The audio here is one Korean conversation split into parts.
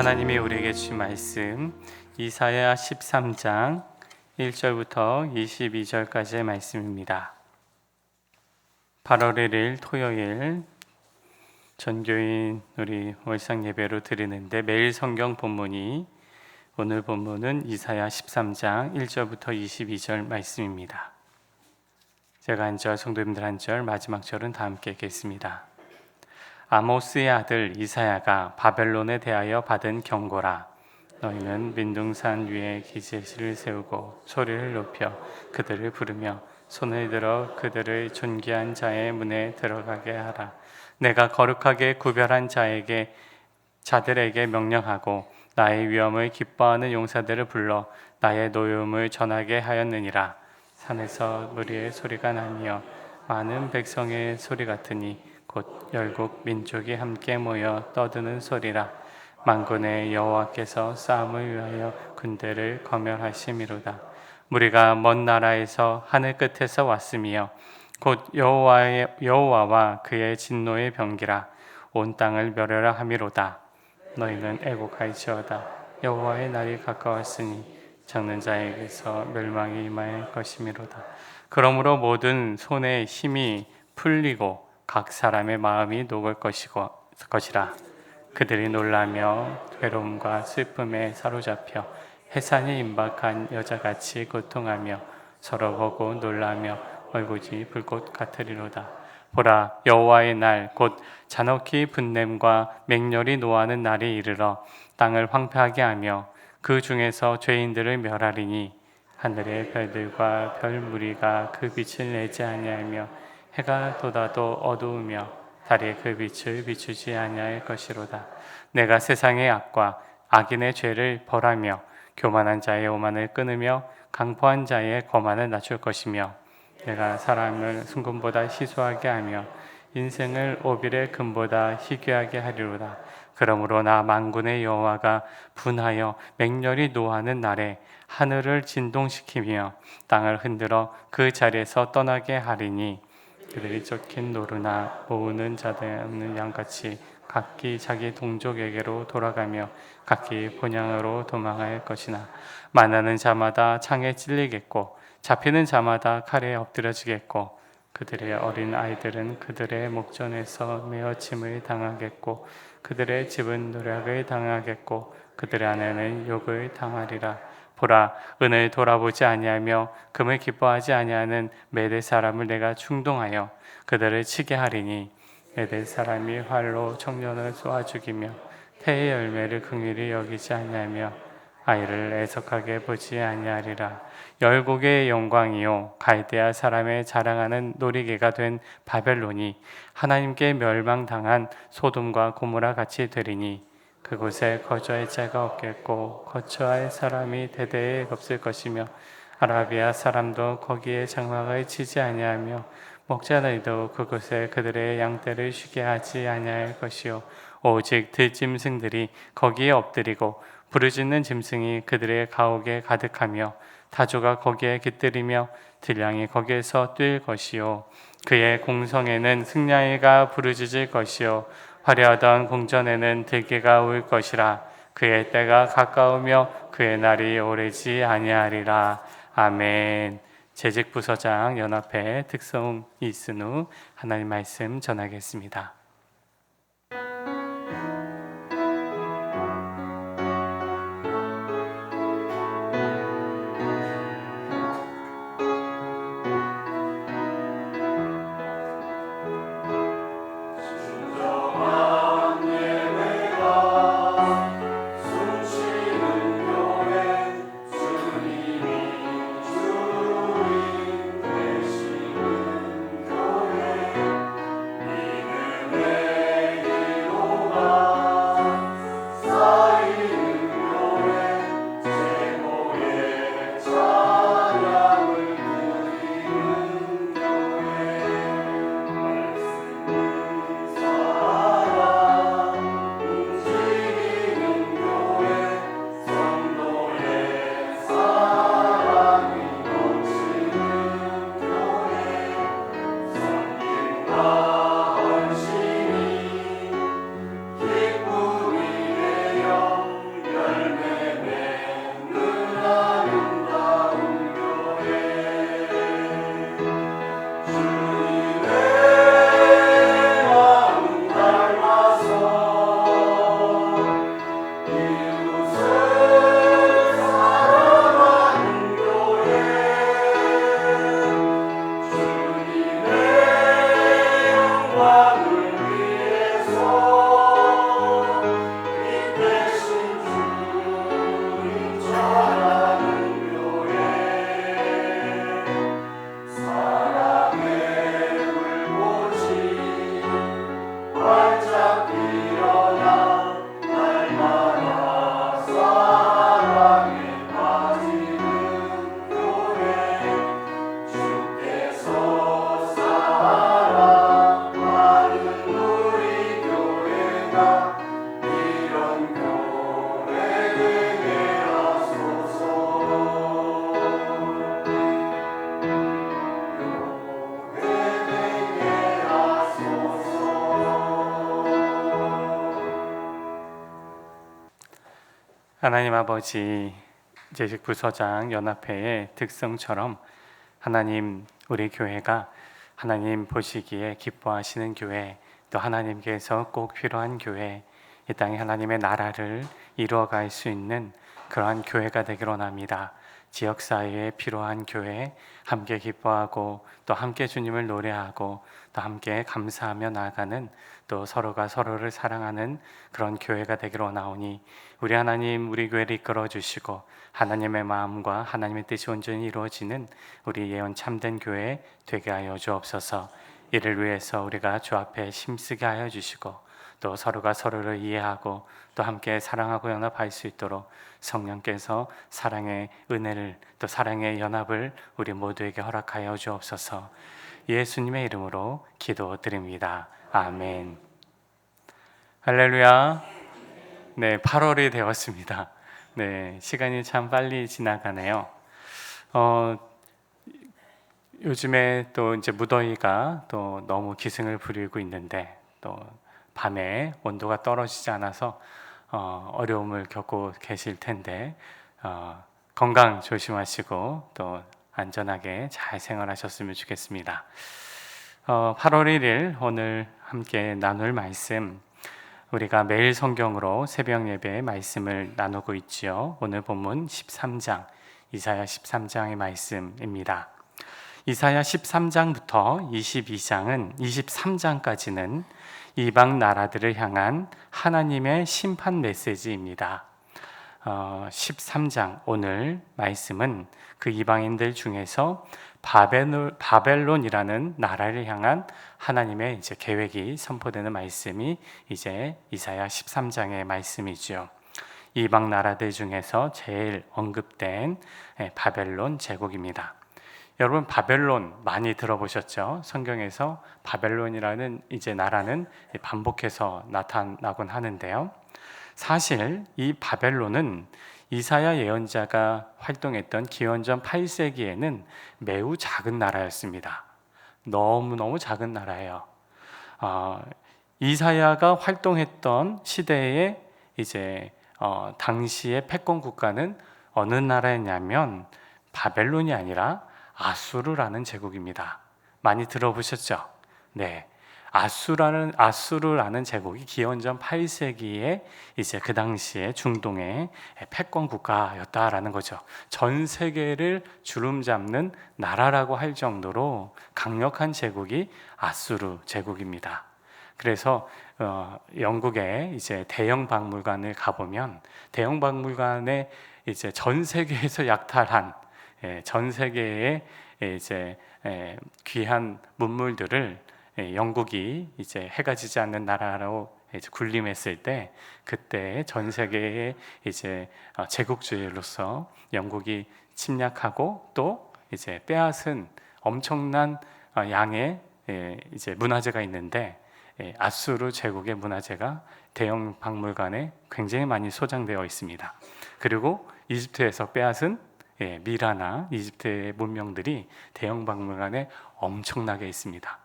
하나님이 우리에게 주신 말씀 이사야 13장 1절부터 22절까지의 말씀입니다. 8월 1일 토요일 전교인 우리 월상 예배로 드리는데 매일 성경 본문이 오늘 본문은 이사야 13장 1절부터 22절 말씀입니다. 제가 한 절, 성도님들 한 절, 마지막 절은 다 함께 읽겠습니다. 아모스의 아들 이사야가 바벨론에 대하여 받은 경고라. 너희는 민둥산 위에 기재실을 세우고 소리를 높여 그들을 부르며 손을 들어 그들을 존귀한 자의 문에 들어가게 하라. 내가 거룩하게 구별한 자들에게 명령하고 나의 위엄을 기뻐하는 용사들을 불러 나의 노여움을 전하게 하였느니라. 산에서 무리의 소리가 나며 많은 백성의 소리 같으니 곧 열국 민족이 함께 모여 떠드는 소리라. 만군의 여호와께서 싸움을 위하여 군대를 거멸하심이로다. 무리가 먼 나라에서 하늘 끝에서 왔으며 곧 여호와와 그의 진노의 병기라. 온 땅을 멸하라 함이로다. 너희는 애곡할지어다. 여호와의 날이 가까웠으니 잡는 자에게서 멸망이 임할 것이미로다. 그러므로 모든 손에 힘이 풀리고 각 사람의 마음이 녹을 것이라. 그들이 놀라며 괴로움과 슬픔에 사로잡혀 해산이 임박한 여자같이 고통하며 서로 보고 놀라며 얼굴이 불꽃 같으리로다. 보라, 여호와의 날 곧 잔혹히 분냄과 맹렬히 노하는 날이 이르러 땅을 황폐하게 하며 그 중에서 죄인들을 멸하리니 하늘의 별들과 별 무리가 그 빛을 내지 아니하며 해가 돋아도 어두우며 달이 그 빛을 비추지 아니할 것이로다. 내가 세상의 악과 악인의 죄를 벌하며 교만한 자의 오만을 끊으며 강포한 자의 거만을 낮출 것이며 내가 사람을 순금보다 희소하게 하며 인생을 오빌의 금보다 희귀하게 하리로다. 그러므로 나 만군의 여호와가 분하여 맹렬히 노하는 날에 하늘을 진동시키며 땅을 흔들어 그 자리에서 떠나게 하리니 그들이 쫓긴 노루나 모으는 자들 없는 양같이 각기 자기 동족에게로 돌아가며 각기 본향으로 도망할 것이나 만나는 자마다 창에 찔리겠고 잡히는 자마다 칼에 엎드려지겠고 그들의 어린 아이들은 그들의 목전에서 메어침을 당하겠고 그들의 집은 노략을 당하겠고 그들의 아내는 욕을 당하리라. 보라, 은을 돌아보지 아니하며 금을 기뻐하지 아니하는 메대 사람을 내가 충동하여 그들을 치게 하리니 메대 사람이 활로 청년을 쏘아 죽이며 태의 열매를 긍휼히 여기지 아니하며 아이를 애석하게 보지 아니하리라. 열국의 영광이요 갈대아 사람의 자랑하는 놀이개가 된 바벨론이 하나님께 멸망당한 소돔과 고모라 같이 되리니 그곳에 거주할 자가 없겠고 거처할 사람이 대대에 없을 것이며 아라비아 사람도 거기에 장막을 치지 아니하며 목자들도 그곳에 그들의 양떼를 쉬게 하지 아니할 것이요 오직 들짐승들이 거기에 엎드리고 부르짖는 짐승이 그들의 가옥에 가득하며 타조가 거기에 깃들이며 들량이 거기에서 뛸 것이요 그의 공성에는 승냥이가 부르짖을 것이요 화려하던 궁전에는 들개가 울 것이라. 그의 때가 가까우며 그의 날이 오래지 아니하리라. 아멘. 재직부서장 연합회 특성 이순우 하나님 말씀 전하겠습니다. 하나님 아버지, 제식부서장 연합회의 특성처럼 하나님, 우리 교회가 하나님 보시기에 기뻐하시는 교회, 또 하나님께서 꼭 필요한 교회, 이 땅에 하나님의 나라를 이루어갈 수 있는 그러한 교회가 되기를 원합니다. 지역사회에 필요한 교회, 함께 기뻐하고 또 함께 주님을 노래하고 또 함께 감사하며 나아가는, 또 서로가 서로를 사랑하는 그런 교회가 되기를 원하오니, 우리 하나님, 우리 교회를 이끌어 주시고 하나님의 마음과 하나님의 뜻이 온전히 이루어지는 우리 예언 참된 교회 되게 하여 주옵소서. 이를 위해서 우리가 주 앞에 힘쓰게 하여 주시고, 또 서로가 서로를 이해하고 또 함께 사랑하고 연합할 수 있도록 성령께서 사랑의 은혜를, 또 사랑의 연합을 우리 모두에게 허락하여 주옵소서. 예수님의 이름으로 기도드립니다. 아멘. 할렐루야. 네, 8월이 되었습니다. 네, 시간이 참 빨리 지나가네요. 요즘에 또 이제 무더위가 또 너무 기승을 부리고 있는데, 또 밤에 온도가 떨어지지 않아서 어려움을 겪고 계실 텐데, 건강 조심하시고 또 안전하게 잘 생활하셨으면 좋겠습니다. 8월 1일 오늘 함께 나눌 말씀, 우리가 매일 성경으로 새벽 예배의 말씀을 나누고 있지요. 오늘 본문 13장, 이사야 13장의 말씀입니다. 이사야 13장부터 23장까지는 이방 나라들을 향한 하나님의 심판 메시지입니다. 13장 오늘 말씀은 그 이방인들 중에서 바벨론이라는 나라를 향한 하나님의 이제 계획이 선포되는 말씀이 이제 이사야 13장의 말씀이죠. 이방 나라들 중에서 제일 언급된 바벨론 제국입니다. 여러분, 바벨론 많이 들어보셨죠? 성경에서 바벨론이라는 이제 나라는 반복해서 나타나곤 하는데요. 사실 이 바벨론은 이사야 예언자가 활동했던 기원전 8세기에는 매우 작은 나라였습니다. 너무너무 작은 나라예요. 이사야가 활동했던 시대에 이제 당시의 패권 국가는 어느 나라였냐면 바벨론이 아니라 아수르라는 제국입니다. 많이 들어보셨죠? 네. 아수르라는 제국이 기원전 8세기에 이제 그 당시에 중동의 패권 국가였다라는 거죠. 전 세계를 주름잡는 나라라고 할 정도로 강력한 제국이 아수르 제국입니다. 그래서 영국의 이제 대형 박물관을 가보면 대형 박물관에 이제 전 세계에서 약탈한 전 세계의 이제 귀한 문물들을 영국이 이제 해가 지지 않는 나라로 이제 군림했을 때, 그때 전 세계의 이제 제국주의로서 영국이 침략하고 또 이제 빼앗은 엄청난 양의 이제 문화재가 있는데, 아수르 제국의 문화재가 대형 박물관에 굉장히 많이 소장되어 있습니다. 그리고 이집트에서 빼앗은 미라나 이집트의 문명들이 대형 박물관에 엄청나게 있습니다.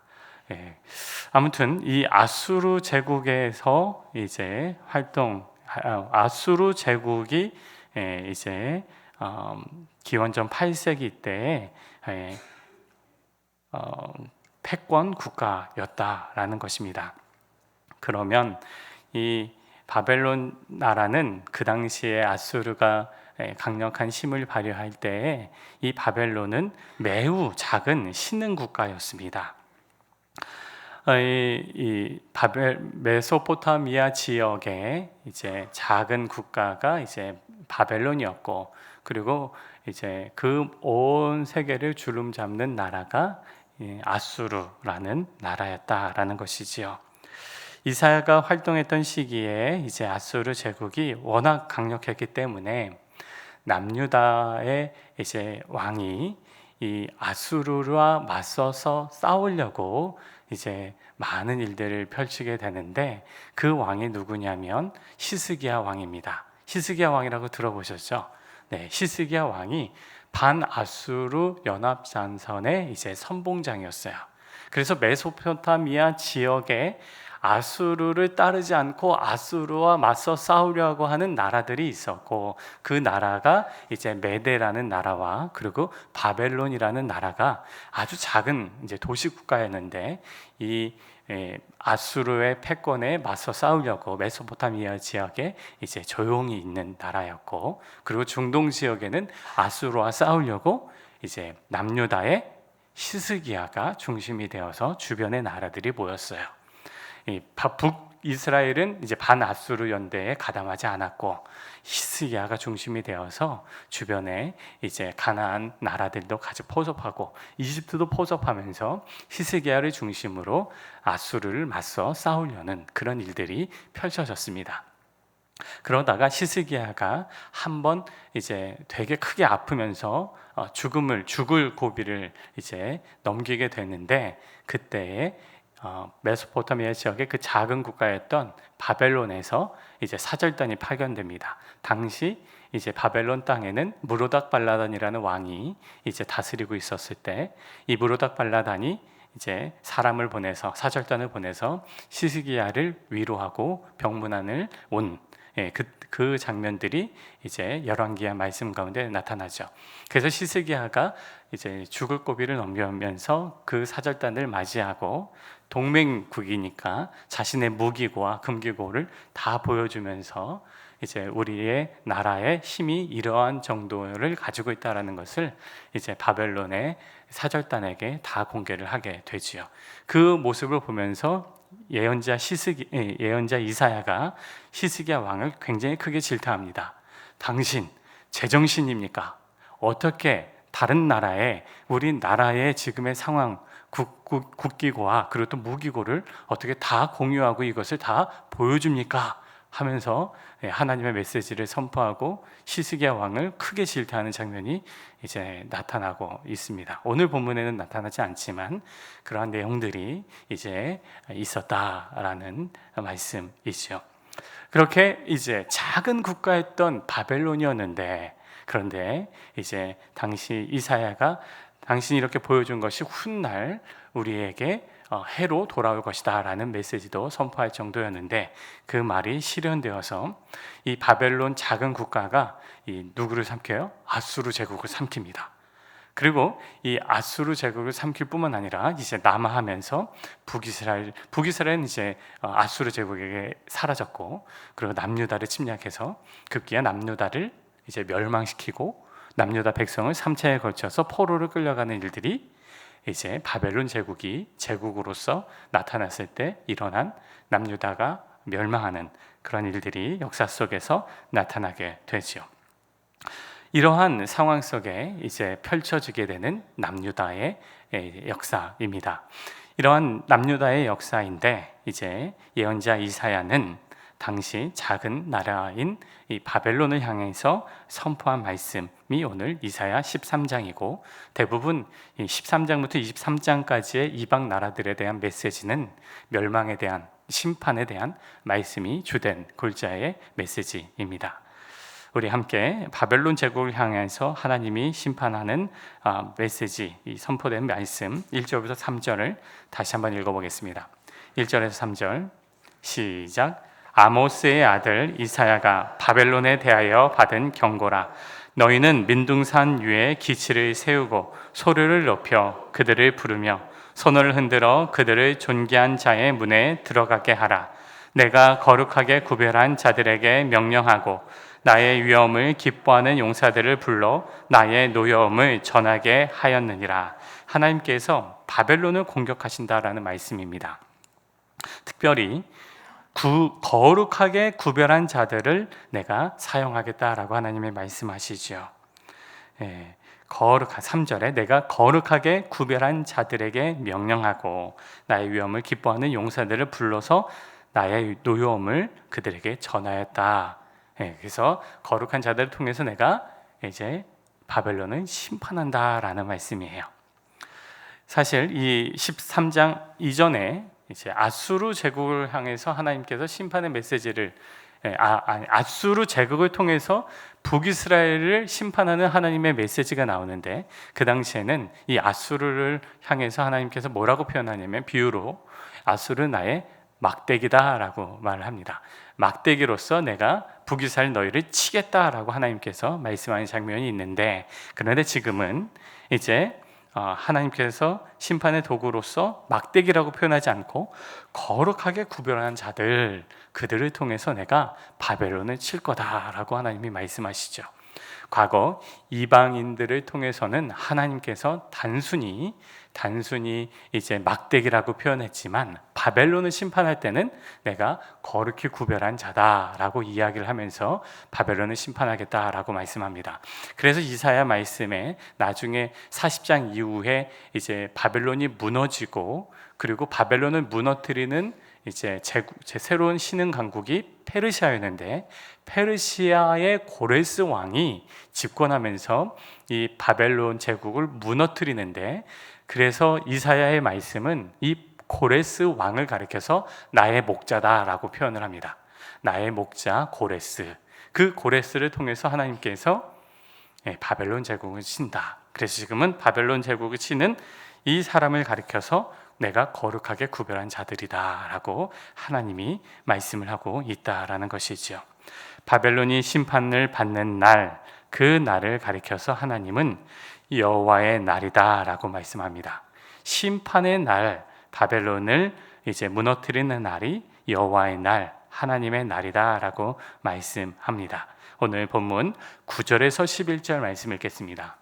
아무튼 이 아수르 제국에서 이제 아수르 제국이 이제 기원전 8세기 때에 패권 국가였다라는 것입니다. 그러면 이 바벨론 나라는 그 당시에 아수르가 강력한 힘을 발휘할 때에 이 바벨론은 매우 작은 신흥 국가였습니다. 이 메소포타미아 지역의 이제 작은 국가가 이제 바벨론이었고, 그리고 이제 그 온 세계를 주름잡는 나라가 아수르라는 나라였다라는 것이지요. 이사야가 활동했던 시기에 이제 아수르 제국이 워낙 강력했기 때문에 남유다의 이제 왕이 이 아수르와 맞서서 싸우려고 이제 많은 일들을 펼치게 되는데, 그 왕이 누구냐면 히스기야 왕입니다. 히스기야 왕이라고 들어보셨죠? 네, 히스기야 왕이 반아수르 연합 전선의 이제 선봉장이었어요. 그래서 메소포타미아 지역에 아수르를 따르지 않고 아수르와 맞서 싸우려고 하는 나라들이 있었고, 그 나라가 이제 메데라는 나라와 그리고 바벨론이라는 나라가 아주 작은 이제 도시 국가였는데, 이 아수르의 패권에 맞서 싸우려고 메소포타미아 지역에 이제 조용히 있는 나라였고, 그리고 중동 지역에는 아수르와 싸우려고 이제 남유다의 히스기야가 중심이 되어서 주변의 나라들이 모였어요. 이 북이스라엘은 이제 반아수르 연대에 가담하지 않았고, 히스기야가 중심이 되어서 주변에 이제 가나안 나라들도 같이 포섭하고 이집트도 포섭하면서 히스기야를 중심으로 아수르를 맞서 싸우려는 그런 일들이 펼쳐졌습니다. 그러다가 히스기야가 한번 이제 되게 크게 아프면서 죽을 고비를 이제 넘기게 됐는데, 그때에 메소포타미아 지역의 그 작은 국가였던 바벨론에서 이제 사절단이 파견됩니다. 당시 이제 바벨론 땅에는 무로닥 발라단이라는 왕이 이제 다스리고 있었을 때, 이 무로닥 발라단이 이제 사람을 보내서 사절단을 보내서 히스기야를 위로하고 병문안을 온 그 장면들이 이제 열왕기야 말씀 가운데 나타나죠. 그래서 히스기야가 이제 죽을 고비를 넘기면서 그 사절단을 맞이하고, 동맹국이니까 자신의 무기고와 금기고를 다 보여주면서 이제 우리의 나라의 힘이 이러한 정도를 가지고 있다라는 것을 이제 바벨론의 사절단에게 다 공개를 하게 되지요. 그 모습을 보면서 예언자 이사야가 히스기야 왕을 굉장히 크게 질타합니다. 당신 제정신입니까? 어떻게 다른 나라에 우리 나라의 지금의 상황, 국기고와 그리고 또 무기고를 어떻게 다 공유하고 이것을 다 보여줍니까? 하면서 하나님의 메시지를 선포하고 히스기야 왕을 크게 질타하는 장면이 이제 나타나고 있습니다. 오늘 본문에는 나타나지 않지만 그러한 내용들이 이제 있었다라는 말씀이죠. 그렇게 이제 작은 국가였던 바벨론이었는데, 그런데 이제 당시 이사야가 당신이 이렇게 보여준 것이 훗날 우리에게 해로 돌아올 것이다 라는 메시지도 선포할 정도였는데, 그 말이 실현되어서 이 바벨론 작은 국가가 이 누구를 삼켜요? 아수르 제국을 삼킵니다. 그리고 이 아수르 제국을 삼킬 뿐만 아니라 이제 남하하면서 북이스라엘은 이제 아수르 제국에게 사라졌고, 그리고 남유다를 침략해서 급기야 남유다를 이제 멸망시키고 남유다 백성을 3차에 걸쳐서 포로를 끌려가는 일들이 이제 바벨론 제국이 제국으로서 나타났을 때 일어난 남유다가 멸망하는 그런 일들이 역사 속에서 나타나게 되죠. 이러한 상황 속에 이제 펼쳐지게 되는 남유다의 역사입니다. 이러한 남유다의 역사인데, 이제 예언자 이사야는 당시 작은 나라인 이 바벨론을 향해서 선포한 말씀이 오늘 이사야 13장이고, 대부분 13장부터 23장까지의 이방 나라들에 대한 메시지는 멸망에 대한, 심판에 대한 말씀이 주된 골자의 메시지입니다. 우리 함께 바벨론 제국을 향해서 하나님이 심판하는 메시지, 이 선포된 말씀 1절부터 3절을 다시 한번 읽어보겠습니다. 1절에서 3절 시작. 아모스의 아들 이사야가 바벨론에 대하여 받은 경고라. 너희는 민둥산 위에 기치를 세우고 소리를 높여 그들을 부르며 손을 흔들어 그들을 존귀한 자의 문에 들어가게 하라. 내가 거룩하게 구별한 자들에게 명령하고 나의 위엄을 기뻐하는 용사들을 불러 나의 노여움을 전하게 하였느니라. 하나님께서 바벨론을 공격하신다라는 말씀입니다. 특별히 거룩하게 구별한 자들을 내가 사용하겠다라고 하나님이 말씀하시죠. 거룩한 3절에 내가 거룩하게 구별한 자들에게 명령하고 나의 위엄을 기뻐하는 용사들을 불러서 나의 노여움을 그들에게 전하였다. 그래서 거룩한 자들을 통해서 내가 이제 바벨론을 심판한다라는 말씀이에요. 사실 이 13장 이전에 이제 아수르 제국을 향해서 하나님께서 심판의 메시지를 아수르 제국을 통해서 북이스라엘을 심판하는 하나님의 메시지가 나오는데, 그 당시에는 이 아수르를 향해서 하나님께서 뭐라고 표현하냐면 비유로 아수르는 나의 막대기다라고 말을 합니다. 막대기로서 내가 북이스라엘 너희를 치겠다라고 하나님께서 말씀하는 장면이 있는데, 그런데 지금은 이제 하나님께서 심판의 도구로서 막대기라고 표현하지 않고 거룩하게 구별한 자들, 그들을 통해서 내가 바벨론을 칠 거다라고 하나님이 말씀하시죠. 과거 이방인들을 통해서는 하나님께서 단순히 이제 막대기라고 표현했지만, 바벨론을 심판할 때는 내가 거룩히 구별한 자다라고 이야기를 하면서 바벨론을 심판하겠다라고 말씀합니다. 그래서 이사야 말씀에 나중에 40장 이후에 이제 바벨론이 무너지고, 그리고 바벨론을 무너뜨리는 이제 새로운 신흥 강국이 페르시아였는데, 페르시아의 고레스 왕이 집권하면서 이 바벨론 제국을 무너뜨리는데, 그래서 이사야의 말씀은 이 고레스 왕을 가리켜서 나의 목자다라고 표현을 합니다. 나의 목자 고레스, 그 고레스를 통해서 하나님께서 바벨론 제국을 친다. 그래서 지금은 바벨론 제국을 치는 이 사람을 가리켜서 내가 거룩하게 구별한 자들이다 라고 하나님이 말씀을 하고 있다라는 것이지요. 바벨론이 심판을 받는 날, 그 날을 가리켜서 하나님은 여호와의 날이다 라고 말씀합니다. 심판의 날, 바벨론을 이제 무너뜨리는 날이 여호와의 날, 하나님의 날이다 라고 말씀합니다. 오늘 본문 9절에서 11절 말씀 읽겠습니다.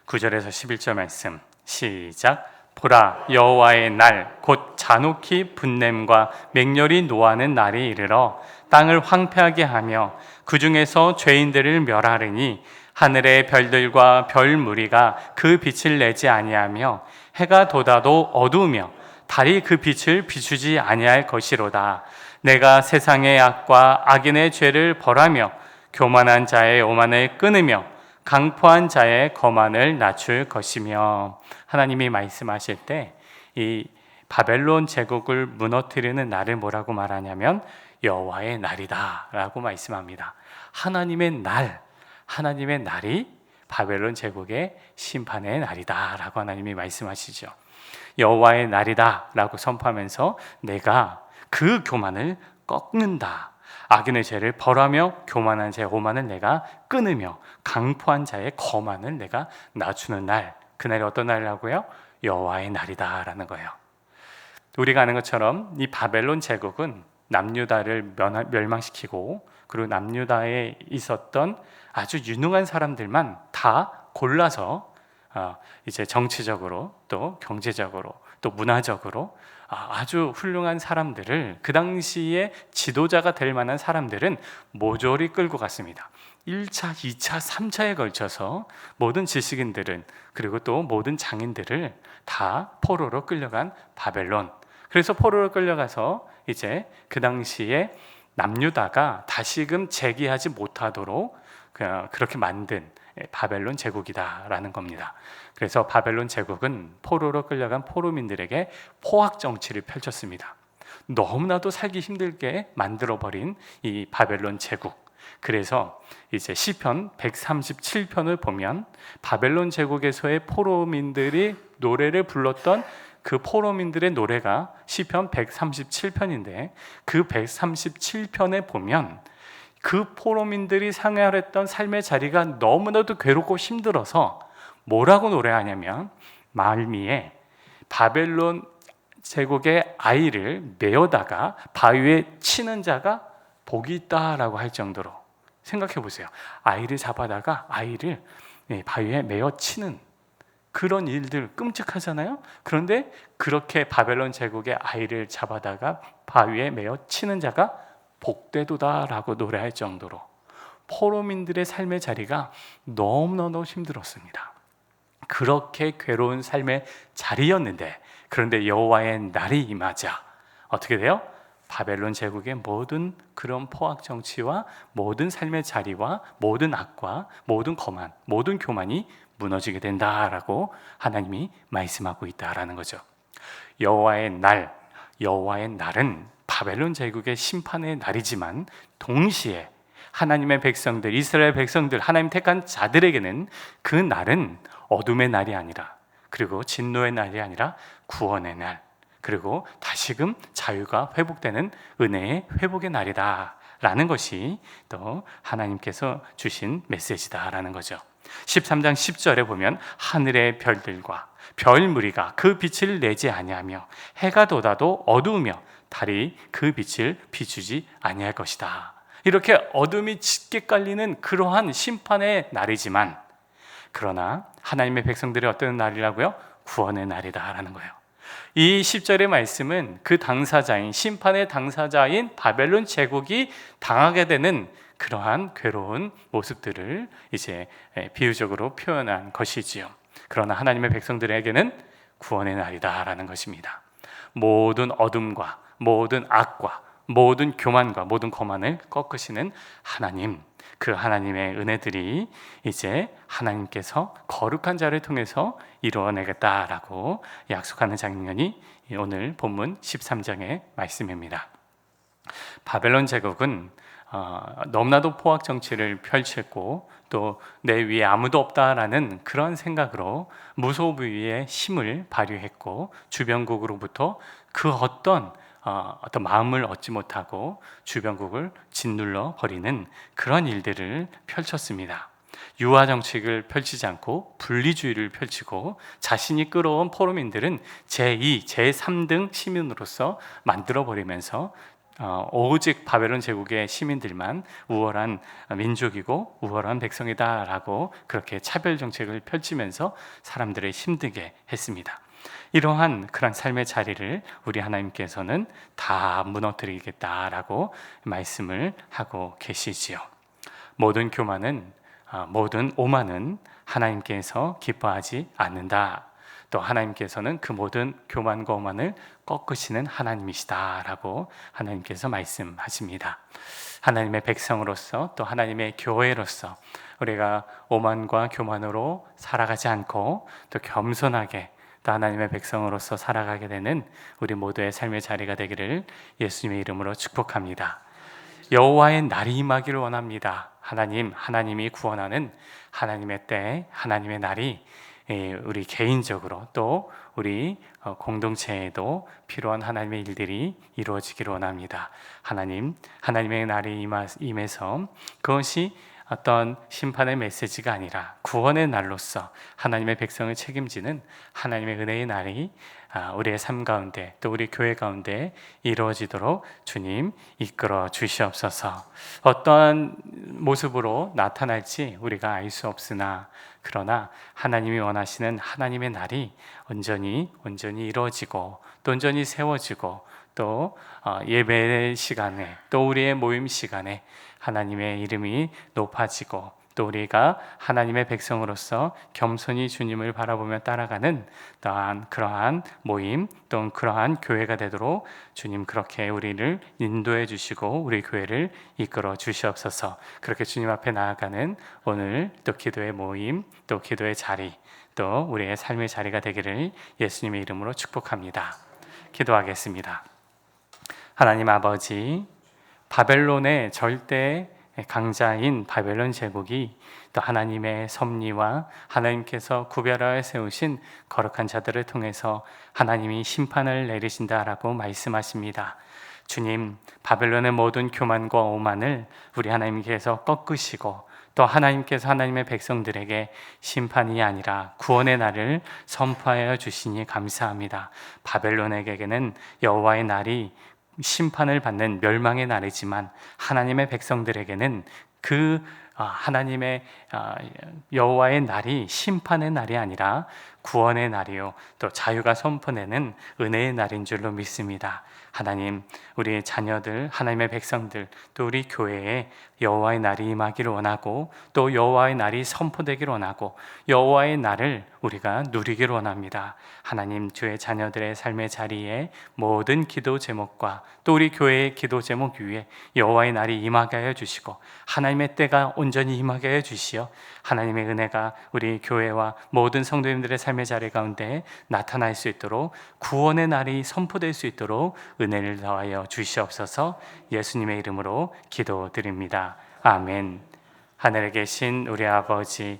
9절에서 11절 말씀 시작. 보라, 여호와의 날 곧 잔혹히 분냄과 맹렬히 노하는 날이 이르러 땅을 황폐하게 하며 그 중에서 죄인들을 멸하리니 하늘의 별들과 별 무리가 그 빛을 내지 아니하며 해가 돋아도 어두우며 달이 그 빛을 비추지 아니할 것이로다. 내가 세상의 악과 악인의 죄를 벌하며 교만한 자의 오만을 끊으며 강포한 자의 거만을 낮출 것이며. 하나님이 말씀하실 때 이 바벨론 제국을 무너뜨리는 날을 뭐라고 말하냐면 여호와의 날이다 라고 말씀합니다. 하나님의 날이 바벨론 제국의 심판의 날이다 라고 하나님이 말씀하시죠. 여호와의 날이다 라고 선포하면서 내가 그 교만을 꺾는다, 악인의 죄를 벌하며 교만한 자의 오만을 내가 끊으며 강포한 자의 거만을 내가 낮추는 날, 그날이 어떤 날이라고요? 여호와의 날이다 라는 거예요. 우리가 아는 것처럼 이 바벨론 제국은 남유다를 멸망시키고, 그리고 남유다에 있었던 아주 유능한 사람들만 다 골라서 이제 정치적으로 또 경제적으로 또 문화적으로 아주 훌륭한 사람들을, 그 당시에 지도자가 될 만한 사람들은 모조리 끌고 갔습니다. 1차, 2차, 3차에 걸쳐서 모든 지식인들은, 그리고 또 모든 장인들을 다 포로로 끌려간 바벨론. 그래서 포로로 끌려가서 이제 그 당시에 남유다가 다시금 재기하지 못하도록 그렇게 만든 바벨론 제국이다라는 겁니다. 그래서 바벨론 제국은 포로로 끌려간 포로민들에게 포악 정치를 펼쳤습니다. 너무나도 살기 힘들게 만들어버린 이 바벨론 제국. 그래서 이제 시편 137편을 보면 바벨론 제국에서의 포로민들이 노래를 불렀던 그 포로민들의 노래가 시편 137편인데, 그 137편에 보면 그 포로민들이 생활했던 삶의 자리가 너무나도 괴롭고 힘들어서 뭐라고 노래하냐면, 말미에 바벨론 제국의 아이를 메어다가 바위에 치는 자가 복이 있다라고 할 정도로, 생각해 보세요. 아이를 잡아다가 아이를 바위에 메어 치는 그런 일들 끔찍하잖아요. 그런데 그렇게 바벨론 제국의 아이를 잡아다가 바위에 메어 치는 자가 복되도다라고 노래할 정도로 포로민들의 삶의 자리가 너무너무 힘들었습니다. 그렇게 괴로운 삶의 자리였는데, 그런데 여호와의 날이 임하자 어떻게 돼요? 바벨론 제국의 모든 그런 포악 정치와 모든 삶의 자리와 모든 악과 모든 거만, 모든 교만이 무너지게 된다라고 하나님이 말씀하고 있다라는 거죠. 여호와의 날은 바벨론 제국의 심판의 날이지만, 동시에 하나님의 백성들, 이스라엘 백성들, 하나님 택한 자들에게는 그 날은 어둠의 날이 아니라, 그리고 진노의 날이 아니라 구원의 날, 그리고 다시금 자유가 회복되는 은혜의 회복의 날이다 라는 것이 또 하나님께서 주신 메시지다라는 거죠. 13장 10절에 보면 하늘의 별들과 별 무리가 그 빛을 내지 아니하며 해가 돋아도 어두우며 달이 그 빛을 비추지 아니할 것이다. 이렇게 어둠이 짙게 깔리는 그러한 심판의 날이지만, 그러나 하나님의 백성들이 어떤 날이라고요? 구원의 날이다라는 거예요. 이 10절의 말씀은 그 당사자인, 심판의 당사자인 바벨론 제국이 당하게 되는 그러한 괴로운 모습들을 이제 비유적으로 표현한 것이지요. 그러나 하나님의 백성들에게는 구원의 날이다라는 것입니다. 모든 어둠과 모든 악과 모든 교만과 모든 거만을 꺾으시는 하나님, 그 하나님의 은혜들이 이제 하나님께서 거룩한 자를 통해서 이루어내겠다라고 약속하는 장면이 오늘 본문 13장의 말씀입니다. 바벨론 제국은 너무나도 포악 정치를 펼쳤고 또 내 위에 아무도 없다라는 그런 생각으로 무소부위의 힘을 발휘했고, 주변국으로부터 그 어떤 마음을 얻지 못하고 주변국을 짓눌러 버리는 그런 일들을 펼쳤습니다. 유화 정책을 펼치지 않고 분리주의를 펼치고, 자신이 끌어온 포로민들은 제2, 제3등 시민으로서 만들어버리면서 오직 바벨론 제국의 시민들만 우월한 민족이고 우월한 백성이다라고 그렇게 차별 정책을 펼치면서 사람들을 힘들게 했습니다. 이러한 그런 삶의 자리를 우리 하나님께서는 다 무너뜨리겠다라고 말씀을 하고 계시지요. 모든 교만은, 모든 오만은 하나님께서 기뻐하지 않는다. 또 하나님께서는 그 모든 교만과 오만을 꺾으시는 하나님이시다라고 하나님께서 말씀하십니다. 하나님의 백성으로서 또 하나님의 교회로서 우리가 오만과 교만으로 살아가지 않고 또 겸손하게 또 하나님의 백성으로서 살아가게 되는 우리 모두의 삶의 자리가 되기를 예수님의 이름으로 축복합니다. 여호와의 날이 임하기를 원합니다. 하나님이 구원하는 하나님의 때, 하나님의 날이 우리 개인적으로 또 우리 공동체에도 필요한 하나님의 일들이 이루어지기를 원합니다. 하나님의 날이 임해서 그것이 어떤 심판의 메시지가 아니라 구원의 날로서 하나님의 백성을 책임지는 하나님의 은혜의 날이 우리의 삶 가운데 또 우리 교회 가운데 이루어지도록 주님 이끌어 주시옵소서. 어떠한 모습으로 나타날지 우리가 알 수 없으나, 그러나 하나님이 원하시는 하나님의 날이 온전히 이루어지고 또 온전히 세워지고 또 예배 시간에 또 우리의 모임 시간에 하나님의 이름이 높아지고 또 우리가 하나님의 백성으로서 겸손히 주님을 바라보며 따라가는 또한 그러한 모임 또 그러한 교회가 되도록 주님 그렇게 우리를 인도해 주시고 우리 교회를 이끌어 주시옵소서. 그렇게 주님 앞에 나아가는 오늘 또 기도의 모임 또 기도의 자리 또 우리의 삶의 자리가 되기를 예수님의 이름으로 축복합니다. 기도하겠습니다. 하나님 아버지, 바벨론의 절대 강자인 바벨론 제국이 또 하나님의 섭리와 하나님께서 구별하여 세우신 거룩한 자들을 통해서 하나님이 심판을 내리신다라고 말씀하십니다. 주님, 바벨론의 모든 교만과 오만을 우리 하나님께서 꺾으시고 또 하나님께서 하나님의 백성들에게 심판이 아니라 구원의 날을 선포하여 주시니 감사합니다. 바벨론에게는 여호와의 날이 심판을 받는 멸망의 날이지만 하나님의 백성들에게는 그 하나님의 여호와의 날이 심판의 날이 아니라 구원의 날이요 또 자유가 선포되는 은혜의 날인 줄로 믿습니다. 하나님, 우리 자녀들, 하나님의 백성들, 또 우리 교회에 여호와의 날이 임하기를 원하고 또 여호와의 날이 선포되기를 원하고 여호와의 날을 우리가 누리기를 원합니다. 하나님, 주의 자녀들의 삶의 자리에 모든 기도 제목과 또 우리 교회의 기도 제목 위에 여호와의 날이 임하게 하여 주시고 하나님의 때가 온전히 임하게 하여 주시어 하나님의 은혜가 우리 교회와 모든 성도님들의 삶의 자리 가운데 나타날 수 있도록 구원의 날이 선포될 수 있도록 은혜를 더하여 주시옵소서. 예수님의 이름으로 기도드립니다. 아멘. 하늘에 계신 우리 아버지의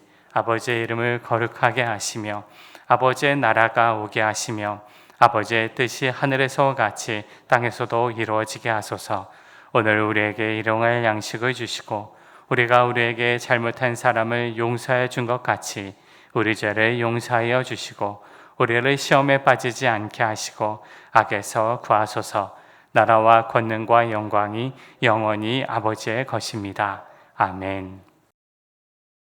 이름을 거룩하게 하시며 아버지의 나라가 오게 하시며 아버지의 뜻이 하늘에서와 같이 땅에서도 이루어지게 하소서. 오늘 우리에게 일용할 양식을 주시고 우리가 우리에게 잘못한 사람을 용서해 준 것 같이 우리 죄를 용서하여 주시고 우리를 시험에 빠지지 않게 하시고 악에서 구하소서. 나라와 권능과 영광이 영원히 아버지의 것입니다. 아멘.